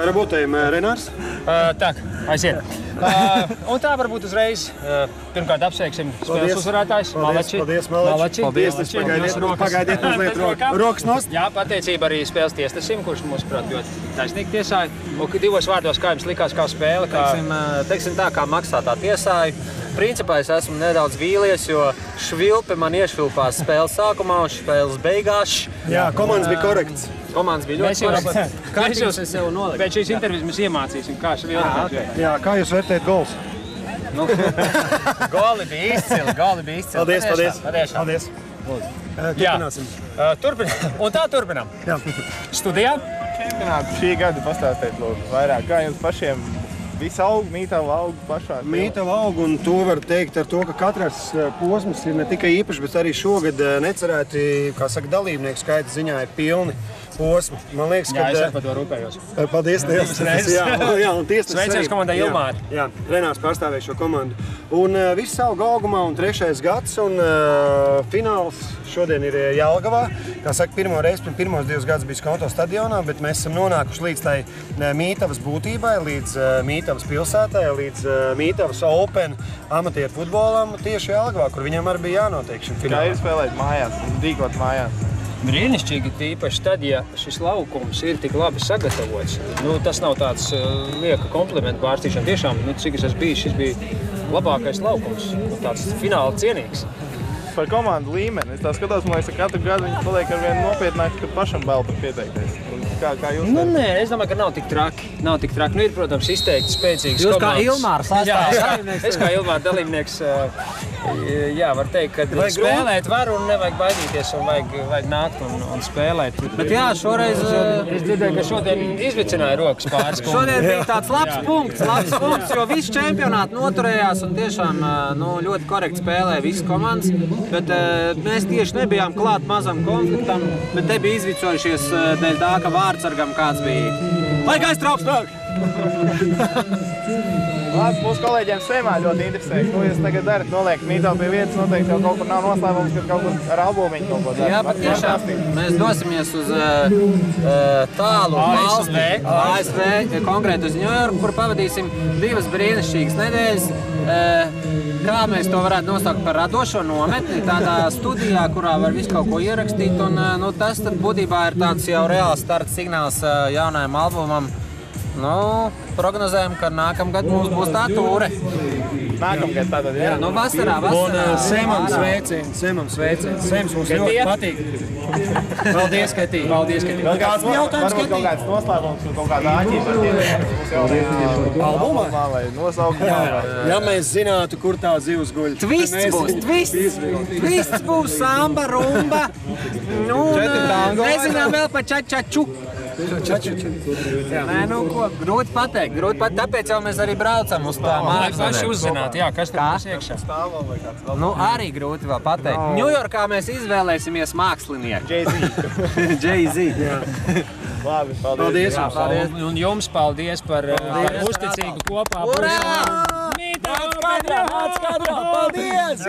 Работаем, Renārs. Так, aiziet. Un tā varbūt uzreiz. Pirmkārt apsveiksim spēles uzvarētājs. Malači. Pagaidiet mazliet rokas nost. Jā, pateicība arī spēles tiesnesim, kurš mums, prāt, ļoti taisnīgi tiesāja. Un divos vārdos, kā jums likās, kā spēle? Teiksim tā, kā maksātā tiesāja. Principā es esmu nedaudz vīlies, jo švilpe man iešvilpās spēles sākumā un spēles beigās. Jā, komandas bija korekts. Komandas bija ļoti korekts. Kārtīgs es sev noliku. Pēc šīs intervijas mēs iemācīsim, kā švilpēt. Jā, kā jūs vērtējat gols? Goli bija izcili. Paldies. Turpināsim. Turpinām. Un tā turpinām. Jā. Studijā. Šī gada pastāstīt lūdzu vairāk, kā jums pašiem viss aug, mītava aug pašā? Mītava aug, un to var teikt ar to, ka katrs posms ir ne tikai īpašs, bet arī šogad necerēti, kā saka, dalībnieku skaita ziņā ir pilni posmi. Man liekas, ka... Jā, es ar par to rūpējos. Paldies, Dievs. Jā, un tiesnesis arī. Sveiciens komandai Ilmāri. Jā, Renārs pārstāvēja šo komandu. Un viss aug augumā un 3. gads, un fināls šodien ir Jelgavā. Kā saka, pirmo reizi, pirmos 2 gadus bija Skonto stadionā, bet mēs esam nonākuši līdz tai Mītavas būtībai, līdz Mītavas pilsētai, līdz Mītavas Open amatieru futbolam tieši Jelgavā, kur viņam arī bija jānotiek šim finālam. Kā ir spēlēt mājās, dīkot mājās? Brīnišķīgi, tīpaši tad, ja šis laukums ir tik labi sagatavots. Tas nav tāds lieka komplimentu pārstīšana. Tiešām, cik es esmu bijis, šis bija labākais laukums. Tāds fināli cienīgs. Par komandu līmeni. Es tā skatos, man liekas, ka katru gadu viņi paliek ar vien nopietnāk, kad pašam bail par pieteikties. Kā jūs teicat? Nē, es domāju, ka nav tik traki. Ir, protams, izteikti spēcīgas Jūs komandas. kā Ilmārs sastāvs. Es kā Ilmāra dalībnieks, var teikt, ka spēlēt var un nevajag baidīties un vajag nākt un spēlēt. Bet jā, šoreiz... Es dzirdēju, ka šodien izvicināja rokas pāris. Šodien bija tāds labs punkts, jo visi čempionāti noturējās un tiešām ļoti korekti spēlēja visas komandas. Bet mēs tieši nebijām klāt mazam konfliktam, bet te bija izvicojušies dēļ tā, ka vārdsargam kāds bija. Vajag aiztraukt nāk! Mūsu kolēģiem Seimā ļoti interesē, ko jūs tagad darat. Noliekat Mītavu pie vietas, noteikti jau kaut kur nav noslēmums, kad kaut kur ar albumiņu kaut ko darat. Jā, pat tiešām. Mēs dosimies uz tālu valsti, ASV, konkrēti uz Ņujorku, kur pavadīsim 2 brīnišķīgas nedēļas. Kā mēs to varētu nosaukt par radošo nometni, tādā studijā, kurā var visu kaut ko ierakstīt. Un, tas tad būtībā ir tāds jau reāls starta signāls jaunajam albumam. Prognozējam, ka nākamgad mums būs tā tūre. Nākamgad tātad, jā? Vasarā. Un Semam sveiciens. Sems mums ļoti patīk. Paldies, Ketī. Vēl kāds jautājums, Ketī? Kaut kāds noslēgums un kaut kāda āķība ar tiem albumā vai nosaukumā. Ja mēs zinātu, kur tā zivs guļ. Twists būs, samba, rumba. Nezinām vēl pa čačaču. Nē, ko, grūti pateikt, tāpēc jau mēs arī braucam uz tā mākslas. Paši uzzināt, kas tur būs iekšā. Arī grūti vēl pateikt. Ņujorkā mēs izvēlēsimies mākslinieku. Jay-Z. Labi, paldies. Un jums paldies par uzticīgu kopā. Urā! Nāc kadrā! Paldies!